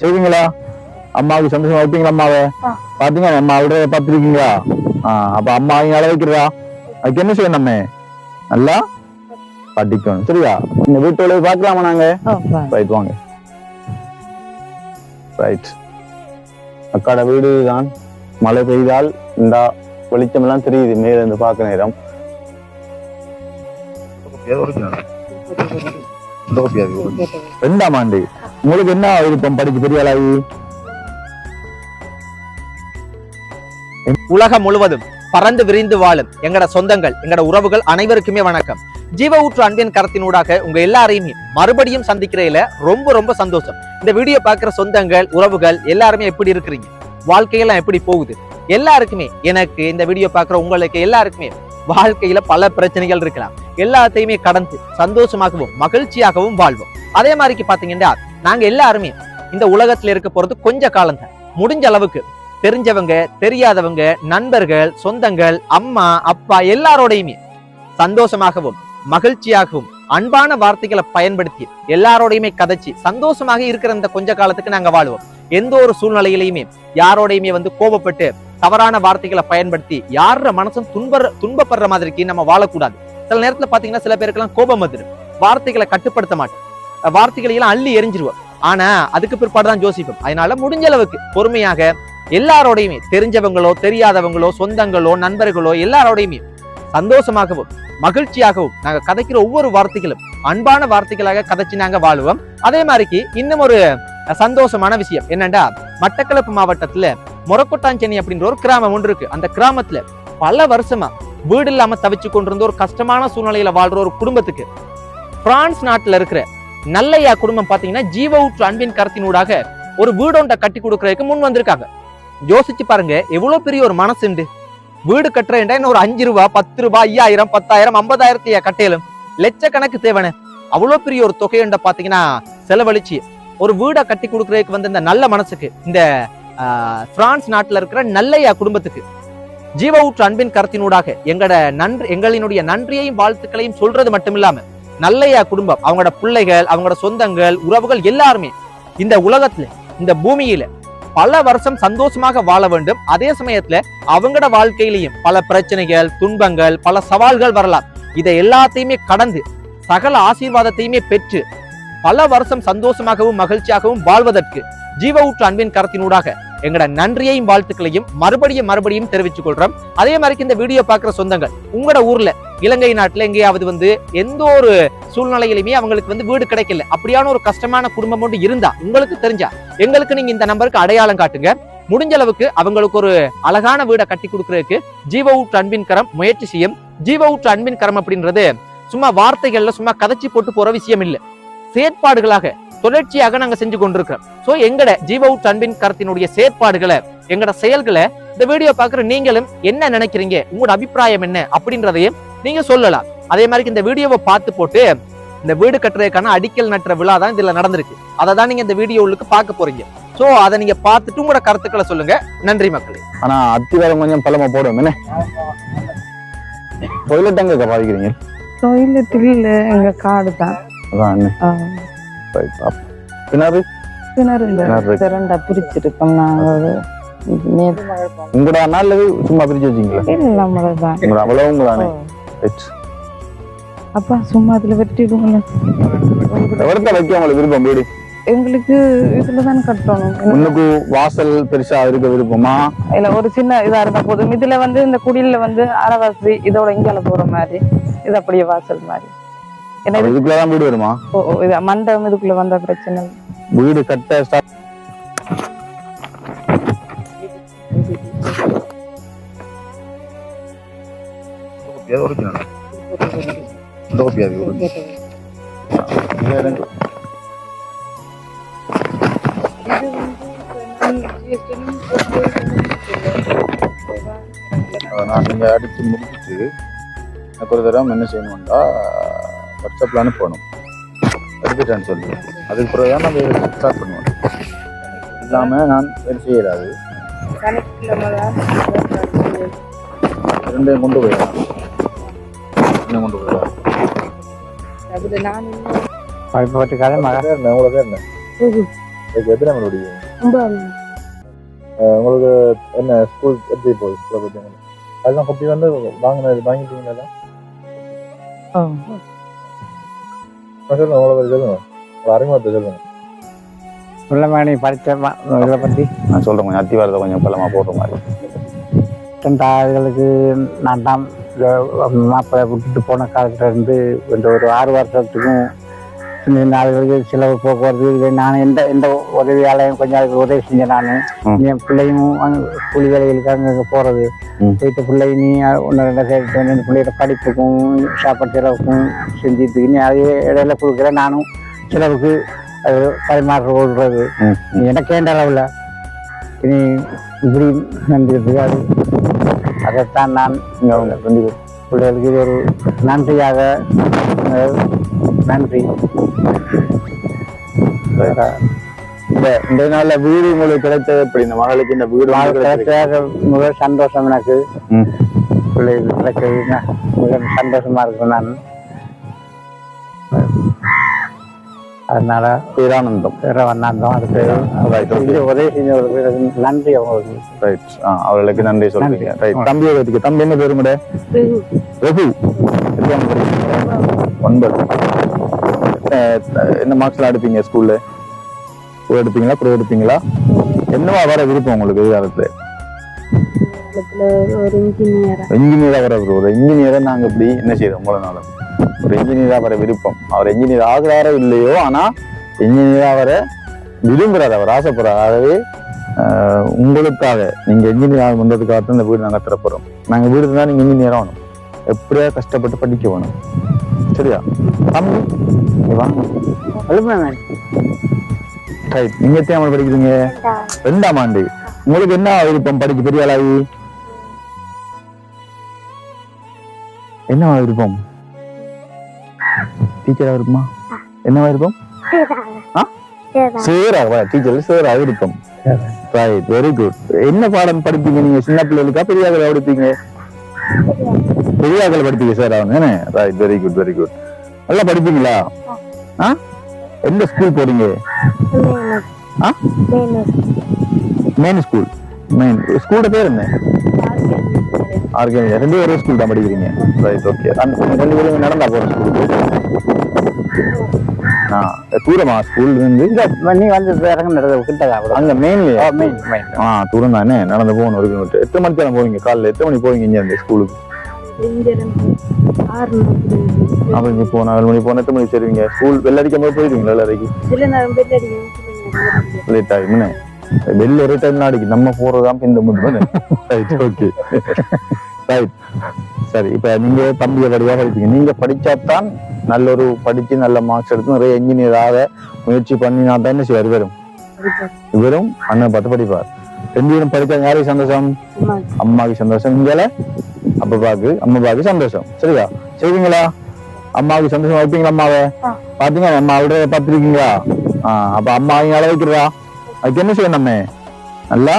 சரிங்களா? அம்மாவுக்கு சந்தோஷமா வைப்பீங்களா அம்மாவை? பாத்தீங்க அம்மா அவரோட பார்த்துருக்கீங்களா? அப்ப அம்மா இங்க அள வைக்கிறதா? அதுக்கு என்ன செய்யணும்? நம்ம நல்லா படிக்கணும். சரியா? இந்த வீட்டோட பாக்கலாமா நாங்க? ரைட், வாங்க. ரைட், அக்காட வீடு தான். மழை பெய்தால் இந்த வெளிச்சம் எல்லாம் தெரியுது மேல இருந்து பார்க்க நேரம். ரெண்டாம் ஆண்டு. உங்களுக்கு என்ன விருப்பம் படிச்சு பெரிய ஆளாகி? உலகம் முழுவதும் பறந்து விரிந்து வாழும் எங்கட சொந்தங்கள், எங்கட உறவுகள் அனைவருக்குமே வணக்கம். ஜீவ ஊற்று அன்பின் கரத்தினூடாக உங்க எல்லாரையுமே மறுபடியும் சந்திக்கிறதுல ரொம்ப ரொம்ப சந்தோஷம். இந்த வீடியோ பார்க்கிற சொந்தங்கள், உறவுகள் எல்லாருமே எப்படி இருக்கிறீங்க? வாழ்க்கையெல்லாம் எப்படி போகுது? எல்லாருக்குமே, எனக்கு இந்த வீடியோ பார்க்கிற உங்களுக்கு எல்லாருக்குமே வாழ்க்கையில பல பிரச்சனைகள் இருக்கலாம். எல்லாத்தையுமே கடந்து சந்தோஷமாகவும் மகிழ்ச்சியாகவும் வாழ்வோம். அதே மாதிரிக்கு பாத்தீங்கன்னா நாங்க எல்லாருமே இந்த உலகத்துல இருக்க போறது கொஞ்ச காலம் தான். முடிஞ்ச அளவுக்கு தெரிஞ்சவங்க, தெரியாதவங்க, நண்பர்கள், சொந்தங்கள், அம்மா அப்பா எல்லாரோடையுமே சந்தோஷமாகவும் மகிழ்ச்சியாகவும் அன்பான வார்த்தைகளை பயன்படுத்தி எல்லாரோடையுமே கதைச்சு சந்தோஷமாக இருக்கிற இந்த கொஞ்ச காலத்துக்கு நாங்க வாழுவோம். எந்த ஒரு சூழ்நிலையிலையுமே யாரோடையுமே கோபப்பட்டு தவறான வார்த்தைகளை பயன்படுத்தி யார மனசும் துன்பப்படுற மாதிரிக்கு நம்ம வாழக்கூடாது. சில நேரத்துல பாத்தீங்கன்னா சில பேருக்கெல்லாம் கோபம் வந்துடும். வார்த்தைகளை கட்டுப்படுத்த மாட்டோம், வார்த்தைகளை எல்லாம் அள்ளி எரிஞ்சிருவோம். ஆனா அதுக்கு பிற்பாடுதான் யோசிப்போம். அதனால முடிஞ்ச அளவுக்கு பொறுமையாக எல்லாரோடையுமே, தெரிஞ்சவங்களோ தெரியாதவங்களோ சொந்தங்களோ நண்பர்களோ எல்லாரோடையுமே சந்தோஷமாகவும் மகிழ்ச்சியாகவும் நாங்க கதைக்கிற ஒவ்வொரு வார்த்தைகளும் அன்பான வார்த்தைகளாக கதைச்சு நாங்க வாழுவோம். அதே மாதிரிக்கு இன்னும் ஒரு சந்தோஷமான விஷயம் என்னன்னா, மட்டக்களப்பு மாவட்டத்துல மொரக்கொட்டாஞ்சேனி அப்படின்ற ஒரு கிராமம் ஒன்று இருக்கு. அந்த கிராமத்துல பல வருஷமா வீடு இல்லாம தவிச்சு கொண்டிருந்த ஒரு கஷ்டமான சூழ்நிலையில வாழ்ற ஒரு குடும்பத்துக்கு பிரான்ஸ் நாட்டுல இருக்கிற நல்லையா குடும்பம் பாத்தீங்கன்னா ஜீவ ஊற்று அன்பின் கரத்தினூடாக ஒரு வீடொன்றை கட்டி கொடுக்கறதுக்கு முன் வந்திருக்காங்க. யோசிச்சு பாருங்க, எவ்வளவு பெரிய ஒரு மனசு உண்டு. வீடு கட்டுறேன்டா இன்னும் ஒரு 5 ரூபாய் 10 ரூபாய் 5000 10,000 50,000 கட்டையிலும் லட்சக்கணக்கு தேவன. அவ்வளவு பெரிய ஒரு தொகையண்ட பாத்தீங்கன்னா செலவழிச்சு ஒரு வீடை கட்டி கொடுக்கறதுக்கு வந்து இந்த நல்ல மனசுக்கு, இந்த பிரான்ஸ் நாட்டுல இருக்கிற நல்லையா குடும்பத்துக்கு ஜீவ ஊற்று அன்பின் கரத்தினூடாக எங்களினுடைய நன்றியையும் வாழ்த்துக்களையும் சொல்றது மட்டும் இல்லாம, நல்லையா குடும்பம், அவங்களோட பிள்ளைகள், அவங்களோட சொந்தங்கள், உறவுகள் எல்லாருமே இந்த உலகத்துல, இந்த பூமியில பல வருஷம் சந்தோஷமாக வாழ வேண்டும். அதே சமயத்துல அவங்களோட வாழ்க்கையிலையும் பல பிரச்சனைகள், துன்பங்கள், பல சவால்கள் வரலாம். இதை எல்லாத்தையுமே கடந்து சகல ஆசீர்வாதத்தையுமே பெற்று பல வருஷம் சந்தோஷமாகவும் மகிழ்ச்சியாகவும் வாழ்வதற்கு ஜீவ ஊற்று அன்பின் கரத்தினூடாக எங்களோட நன்றியையும் வாழ்த்துக்களையும் மறுபடியும் தெரிவித்துக் கொள்றோம். அதே மாதிரி இந்த வீடியோ பார்க்கிற சொந்தங்கள், உங்களோட ஊர்ல இலங்கை நாட்டுல எங்கேயாவது எந்த ஒரு சூழ்நிலையிலுமே அவங்களுக்கு வீடு கிடைக்கல, அப்படியான ஒரு கஷ்டமான குடும்பம் ஒன்று இருந்தா உங்களுக்கு தெரிஞ்சா எங்களுக்கு நீங்க இந்த நம்பருக்கு அடையாளம் காட்டுங்க. முடிஞ்ச அளவுக்கு அவங்களுக்கு ஒரு அழகான வீடை கட்டி கொடுக்கறதுக்கு ஜீவ ஊற்று அன்பின் கரம் முயற்சி செய்யும். ஜீவ ஊற்று அன்பின் கரம் அப்படின்றது சும்மா வார்த்தைகள்ல சும்மா கதைச்சி போட்டு போற விஷயம் இல்லை, செயற்பாடுகளாக தொடர்ச்சியாக நாங்க செஞ்சு கொண்டிருக்கிறோம். சோ எங்கட ஜீவ ஊற்று அன்பின் கரத்தினுடைய செயற்பாடுகளை, எங்கட செயல்களை இந்த வீடியோ பாக்குற நீங்களும் என்ன நினைக்கிறீங்க, உங்களோட அபிப்பிராயம் என்ன அப்படின்றதையும் நீங்க சொல்லலாம். அதே மாதிரி இந்த வீடியோவை பார்த்து போட்டு இந்த வீடு கட்டுறதுக்கான அடிக்கல் நட்டுற விழா தான் இதுல நடந்திருக்கு. அதை தான் நீங்க இந்த வீடியோ உள்ளுக்கு பார்க்க போறீங்க. சோ அதை நீங்க பார்த்துட்டு உங்களோட கருத்துக்களை சொல்லுங்க. நன்றி மக்களே. ஆனா அத்திவாரம் கொஞ்சம் பழமா போடுவோம். என்ன டொய்லெட் எங்க பாதிக்கிறீங்க? டொய்லெட் இல்ல, எங்க காடு தான். உங்களோட நாள்ல சும்மா பிரிச்சு வச்சீங்களா? அவ்வளவு அப்பா சும்மா அதுல வெட்டிடுவோம். வைக்க உங்களுக்கு விருப்பம் வீடு? எங்களுக்கு இதுலதான் கட்டணும். உனக்கு வாசல் பெருசா இருக்க விருப்பமா? இல்ல, ஒரு சின்ன இதா இருந்தா போதும். இதுல இந்த குடியில அரைவாசி இதோட இங்கால போற மாதிரி, இது அப்படியே வாசல் மாதிரி. இதுக்குள்ளதான் வீடு வருமா? மண்டபம் இதுக்குள்ள வந்த பிரச்சனை. வீடு கட்ட நீங்க அடிச்சு முடிச்சுட்டு எனக்கு ஒரு தடவை என்ன செய்யணும்டா வாட்ஸ்அப்ல அனுப்பணும், எடுத்துட்டேன்னு சொல்லி அதுக்கு பிறகுதான் நம்ம ஸ்டார்ட் பண்ணுவோம். இல்லாம நான் வேலை செய்யலாது. ரெண்டையும் கொண்டு போயிடலாம். எத்தனை மணி முடியும் உங்களுக்கு என்ன ஸ்கூல் எப்படி போகுது அதெல்லாம் கொப்பி வந்து வாங்கிட்டீங்களா சொல்லுங்க உங்களை பற்றி சொல்லுங்க அறிமுகத்தை சொல்லுங்க உள்ளமாணி படித்த இதை பற்றி நான் சொல்கிறேன் கொஞ்சம் அத்திவாரத்தை கொஞ்சம் பலமாக போடுற மாதிரி ஆளுகளுக்கு நான் தான் மாப்பிள்ளை விட்டுட்டு போன காலத்துல இருந்து இந்த ஒரு 6 வருஷத்துக்கும் சின்ன ஆளுகளுக்கு செலவு போக்குவரத்து நான் எந்த உதவியாலையும் கொஞ்சம் அதுக்கு உதவி செஞ்சேன். நான் என் பிள்ளையும் கூலி வேலைகளுக்கு அங்கே போகிறது போயிட்டு பிள்ளை நீ ஒன்று 2 சேர்த்து பிள்ளையோட படிப்புக்கும் சாப்பாடு செலவுக்கும் செஞ்சுட்டு நீ அதே இடையில கொடுக்குறேன். நானும் செலவுக்கு அது பரிமாற்ற ஓடுறது எனக்கேண்ட அளவில் இனி இப்படி நன்றி அது அதைத்தான் நான் பிள்ளைகளுக்கு இது ஒரு நன்றியாக நன்றி. இந்த நாள்ல வீடு உங்களுக்கு கிடைத்தது எப்படி இந்த மகளுக்கு இந்த வீடு கிடைச்சதாக முதல் சந்தோஷம் எனக்கு. பிள்ளைகளுக்கு கிடைச்சது மிக சந்தோஷமா இருக்கு. நான் அதனால பேரானந்தம் அதுக்கு உதவி செஞ்சவர்களுக்கு நன்றி. அவங்களுக்கு அவர்களுக்கு நன்றி சொல்றீங்க. தம்பி தம்பி என்ன பேரு கூட ரகு 9 என்ன மார்க்ஸ்லாம் எடுப்பீங்க ஸ்கூல்ல? எடுப்பீங்களா ப்ரோ எடுப்பீங்களா? என்னவா வர விருப்பம் உங்களுக்கு எதிர்காலத்துல? இன்ஜினியரா வர விருப்பம். இன்ஜினியரை நாங்க இப்படி என்ன செய்யறோம் மூல நாளும் ஒரு இன்ஜினியரா வர விருப்பம். அவர் இன்ஜினியர் ஆகுறாரோ இல்லையோ ஆனா இன்ஜினியரா வர விரும்புறாரு, அவர் ஆசைப்படுறாரு. ஆகவே உங்களுக்காக நீங்க இன்ஜினியர் வந்ததுக்காக தான் இந்த வீடு நாங்க திறப்புறோம். நாங்க வீடு தான் நீங்க இன்ஜினியர் ஆகணும், எப்படியா கஷ்டப்பட்டு படிக்க வேணும். சரியா தம்பி? வாங்க. நீங்க எத்தனை படிக்கிறீங்க? 2ஆம் ஆண்டு. உங்களுக்கு என்ன விருப்பம் படிக்க பெரிய ஆளாகி? என்ன விருப்பம்? டீச்சரா விருப்பமா? என்ன விருப்பம்? சேரா டீச்சர் சேரா விருப்பம். Right, very good. என்ன பாடம் படிப்பீங்க நீங்க? சின்ன பிள்ளைகளுக்கா பெரிய ஆக்களை படிப்பீங்க? பெரிய ஆக்களை படிப்பீங்க சார் அவங்க. Right, very good very good. நல்லா படிப்பீங்களா? எந்த ஸ்கூல் போறீங்க? Main school. மெயின் ஸ்கூலோட பேர் என்ன? ஆர்கனைசர். 2 ஒரே ஸ்கூல் தான் படிக்கிறீங்க. Right, okay. 2 பேரும் நடந்தா போற ஸ்கூலுக்கு? தூரமா ஸ்கூல் இருந்து? நீ வந்து அங்க மெயின்லயா? தூரம் தானே, நடந்து போகணும் 1 கிலோமீட்டர். எத்தனை மணிக்கு போவீங்க? காலைல எத்தனை மணி போவீங்க இங்க இந்த ஸ்கூலுக்கு? அப்ப இங்க போனா 7 மணி போனா எத்தனை மணி சேருவீங்க? ஸ்கூல் பெல் அடிக்கும் போது போயிருவீங்களா? எல்லாரைக்கும் லேட் ஆகும். பெல் ஒரே டைம் அடிக்கும், நம்ம போறதுதான் இந்த முன்னாடி. Okay right. சரி, இப்ப நீங்க தம்பியை வழியா படிப்பீங்க. நீங்க படிச்சாதான் நல்ல ஒரு படிச்சு நல்ல மார்க்ஸ் எடுத்து நிறைய இன்ஜினியராக முயற்சி பண்ணினா தான் என்ன செய்வார் இவரும்? இவரும் அண்ணன் பார்த்து படிப்பார். 2 பேரும் படிச்சா யாருக்கு சந்தோஷம்? அம்மாவுக்கு சந்தோஷம், இங்கால அம்மாவுக்கு சந்தோஷம். சரியா? செய்வீங்களா? அம்மாவுக்கு சந்தோஷம் வைப்பீங்களா? அம்மாவை பாத்தீங்க, அம்மா அவரோட பார்த்துருக்கீங்களா? அப்ப அம்மா இங்க அள வைக்கிறதா? அதுக்கு என்ன செய்யணும்? நம்ம நல்லா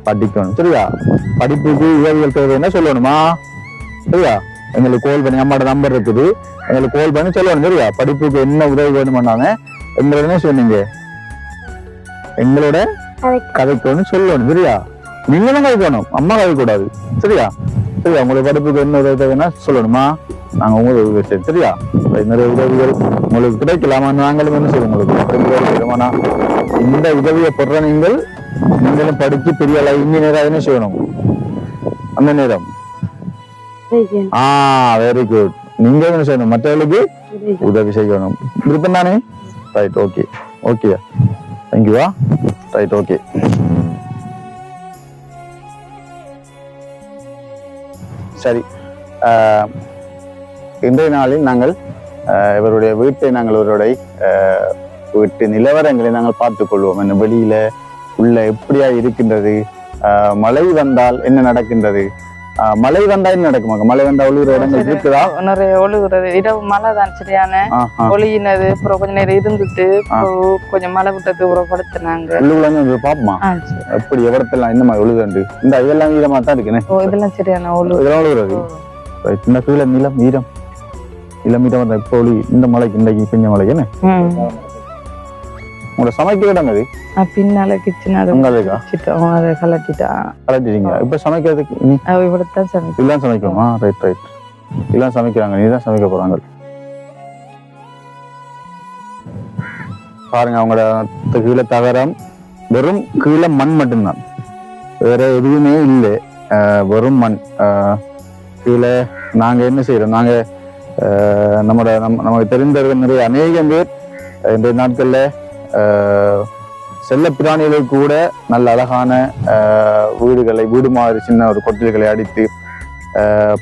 படிக்கணும். சரியா? படிப்புக்கு உதவிகள் தேவை என்ன சொல்லணுமா? சரியா? எங்களுக்கு கால் பண்ணி, அம்மாவோட நம்பர் இருக்குது, எங்களுக்கு கால் பண்ணி சொல்லணும். சரியா? படிப்புக்கு என்ன உதவி வேணும்னாங்க எங்களோட என்ன சொன்னீங்க? எங்களோட கதைக்கணும் சொல்லணும். சரியா? நீங்க தான் கதைக்கணும், அம்மா கதைக்கூடாது. சரியா? சரியா? உங்களுக்கு படிப்புக்கு என்ன உதவி தேவைன்னா சொல்லணுமா? நாங்க உங்களுக்கு உதவி செய்வோம். சரியா? நிறைய உதவிகள் உங்களுக்கு கிடைக்கலாமா? நாங்களும் என்ன செய்வோம் உங்களுக்கு. இந்த உதவியை பெற நீங்களும் படிச்சு பெரிய இன்ஜினியராக என்ன செய்யணும் அந்த நேரம்? Very good. நீங்க என்ன செய்யணும்? மற்றவர்களுக்கு உதவி செய்யணும். விருப்பம் தானே? ரைட், ஓகே ஓகே, தேங்க்யூவா. Right, okay. சரி, இன்றைய நாளில் நாங்கள் இவருடைய வீட்டை இவருடைய வீட்டு நிலவரங்களை நாங்கள் பார்த்துக் கொள்வோம். என்ன வெளியில உள்ள எப்படியா இருக்கின்றது, மழை வந்தால் என்ன நடக்கின்றது, மழை வந்தா என்ன நடக்குமாங்க? மழை வந்தா ஒழுகுற இடங்கள் இருக்குதா? நிறைய ஒழுகுறது. இரவு மழை தான் சரியான ஒழுகினது. அப்புறம் கொஞ்ச நேரம் இருந்துட்டு கொஞ்சம் மழை விட்டது அப்புறம் படுத்துனாங்க. பாப்போமா எப்படி எவ்வளத்தெல்லாம் இந்த மாதிரி ஒழுகுண்டு? இந்த இதெல்லாம் ஈரமா தான் இருக்குன்னு. இதெல்லாம் சரியான இதெல்லாம் ஒழுகுறது. இந்த கீழே நிலம் ஈரம் இளம் ஈரம் இப்போ ஒளி இந்த மலைக்கு இன்றைக்கு பெஞ்ச மலைக்கு என்ன உங்களோட சமைக்க இடம் அது பின்னால கிச்சன் அதை உங்களுக்கா அதை கலட்டிட்டா கலட்டிட்டீங்க இப்ப சமைக்கிறதுக்கு நீ இவ்வளவுதான் சமைக்கும் இதெல்லாம் சமைக்குமா ரைட் ரைட் இதெல்லாம் சமைக்கிறாங்க நீ தான் சமைக்க போறாங்க பாருங்க அவங்களோட கீழே தகரம் வெறும் கீழே மண் மட்டும்தான் வேற எதுவுமே இல்லை வெறும் மண் கீழே நாங்க என்ன செய்யறோம் நாங்க நமக்கு தெரிந்தவர்கள் நிறைய அநேகம் பேர் இந்த நாட்கள்ல செல்ல பிராணிகளுக்கு கூட நல்ல அழகான வீடு மாதிரி சின்ன ஒரு கொட்டில்களை அடித்து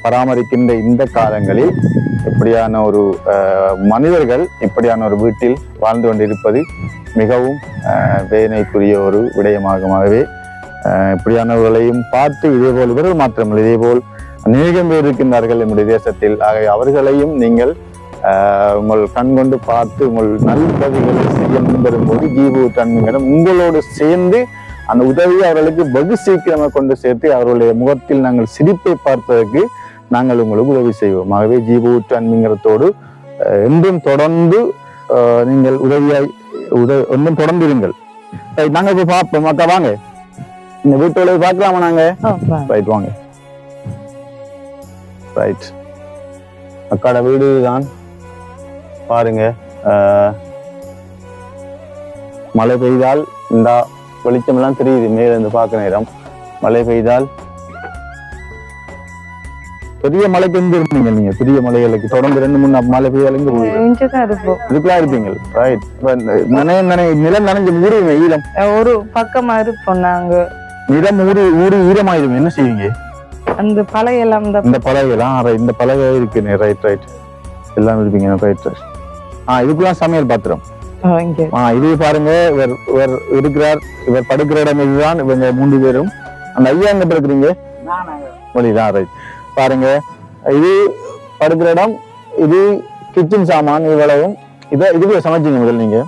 பராமரிக்கின்ற இந்த காலங்களில் இப்படியான ஒரு மனிதர்கள் இப்படியான ஒரு வீட்டில் வாழ்ந்து கொண்டிருப்பது மிகவும் வேதனைக்குரிய ஒரு விடயமாகவே இப்படியானவர்களையும் பார்த்து இதேபோல் இவர்கள் மாத்திரமில்லை இதேபோல் அநேகம் பேர் இருக்கின்றார்கள் நம்முடைய தேசத்தில் ஆக அவர்களையும் நீங்கள் உங்கள் கண் கொண்டு பார்த்து உங்கள் நல்பதிகளை செய்ய முன்வரும் போது ஜீவூற்று அன்பினிடம் உங்களோடு சேர்ந்து அந்த உதவியை அவர்களுக்கு வெகு சீக்கிரமாக கொண்டு சேர்த்து அவர்களுடைய முகத்தில் நாங்கள் சிரிப்பை பார்ப்பதற்கு நாங்கள் உங்களுக்கு உதவி செய்வோம் ஆகவே ஜீவூற்று அன்பிங்கிறதோடு என்றும் தொடர்ந்து நீங்கள் உதவியாய் ஒன்றும் தொடர்ந்து இருங்கள் நாங்க இப்ப பார்ப்போம் அக்கா வாங்க இந்த வீட்டோட பார்க்கலாமா நாங்க ரைட் வாங்க ரைட் அக்காட வீடு தான் பாருங்க மழை பெய்தால் இந்த வெளிச்சம் எல்லாம் தெரியுது மேல இருந்து பார்க்க நேரம் மழை பெய்தால் பெரிய மலைக்கு எங்க இருப்பீங்க நீங்க பெரிய மலைகளுக்கு தொடர்ந்து 2-3 மழை பெய்தால் எங்க இதுக்கெல்லாம் இருப்பீங்க ரைட் நிலம் நனைஞ்ச ஊரு ஈரம் ஒரு பக்கமா இருப்போம் நாங்க நிலம் ஊரு ஈரமாயிரும் என்ன செய்வீங்க அந்த பலகையெல்லாம் இந்த பலகைலாம் இந்த பலகை இருக்கு ரைட் ரைட் எல்லாம் இருப்பீங்க ரைட் ரைட் இதுக்கெல்லாம் சமையல் பாத்திரம் இது பாருங்க இவர் இருக்கிறார் இவர் படுக்கிற இடம் இதுதான் இவங்க 3 பேரும் அந்த ஐயா எங்க படுக்கிறீங்க வழிதான் ரைட் பாருங்க இது படுக்கிற இடம் இது கிச்சன் சாமான் இவ்வளவும் இதுக்குள்ள சமைச்சீங்க முதல் நீங்க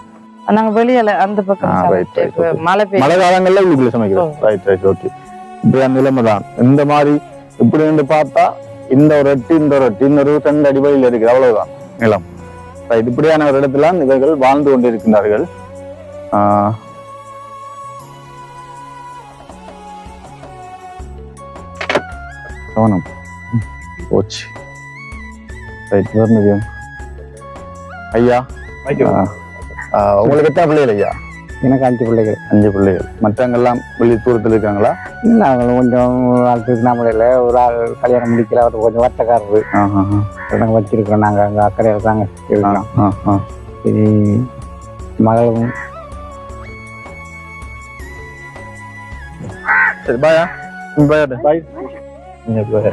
நாங்க வெளியில அந்த பக்கம் மழை காலங்கள்ல இதுக்குள்ள சமைக்கிறோம் ரைட் ரைட் ஓகே இப்படி அந்த நிலைமை தான் இந்த மாதிரி இப்படி வந்து பார்த்தா இந்த ஒரு எட்டு இன்னொரு 2 அடி வழியில் இருக்கு அவ்வளவுதான் நிலம் ரைட் இப்படியான ஒரு இடத்துல இவர்கள் வாழ்ந்து கொண்டிருக்கின்றார்கள் கவனம் போச்சு ரைட் ஐயா உங்களுக்கு எத்தனை பிள்ளைகள் ஐயா எனக்கு 5 பிள்ளைகள் 5 பிள்ளைகள் மற்றவங்கெல்லாம் வெளியே தூரத்தில் இருக்காங்களா இல்லை அவங்களும் கொஞ்சம் திருவண்ணாமலையில் ஒரு ஆள் கல்யாணம் முடிக்கல அவர் கொஞ்சம் வட்டக்காரரு எனக்கு வச்சிருக்கோம் நாங்கள் அங்கே அக்கறையில் தாங்க இருக்கோம் இது மகளும் சரி பாயா பாய் பாய் என்ன பாய்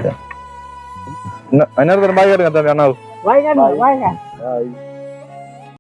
பாய்